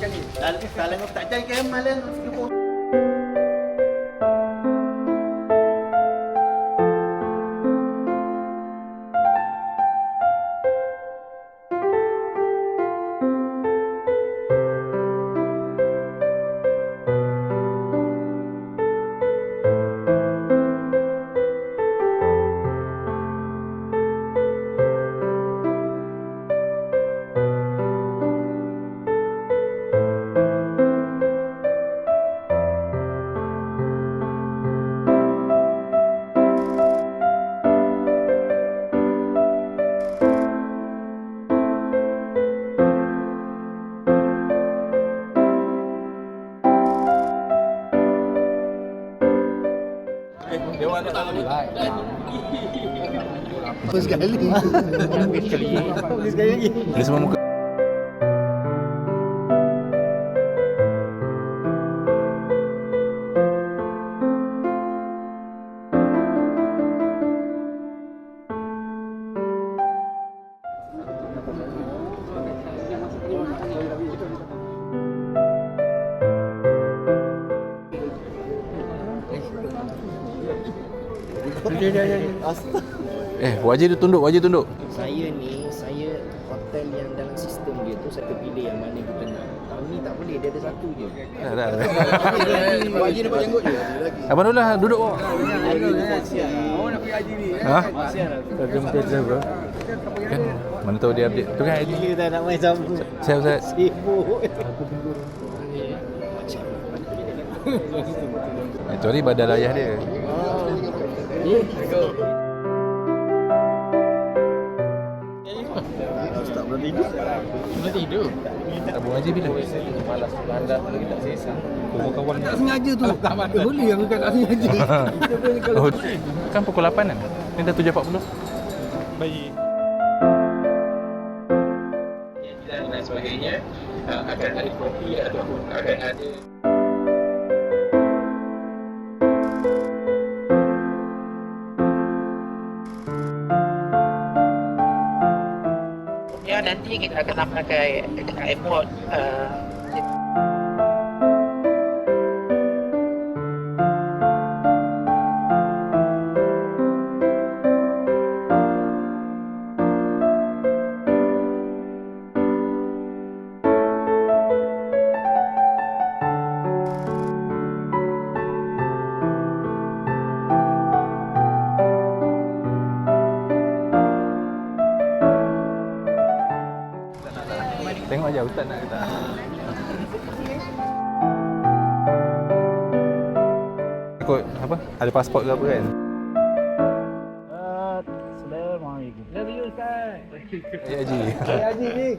sekali. Kalau tak cari Kemal kan. Dewan tak tahu. Sekali. Sekali lagi. Dia semua muka. Wajib tu tunduk, wajib tunduk. Saya hotel yang dalam sistem dia tu saya pilih yang mana kita nak. Tahun ni tak boleh, dia ada satu je. Dah. Wajib dapat jenggot je. Abang Nurlah duduk. Awak nak pergi haji ni. Ha? Tak jumpa bro. Kan mana tahu dia update. Tu kan ID. Kita tak nak main sama. Saya Ustaz. Sibuk. Itu hari badal ayah dia. Tak boleh tidur. Boleh tidur. Tabung haji bila? Malas bandar lagi tak selesa. Kawan Tak sengaja tu. Boleh aku tak sengaja. Oh, kan pukul 8 kan? Ni dah 7.40. Baik. Dan sebagainya akan ada kopi ataupun akan ada ya nanti kita akan pakai dekat airport Tengok aja Ustaz nak kata. Ikut apa? Ada pasport ke apa kan? Assalamualaikum. Love you Ustaz. Ya Haji. Haji ni.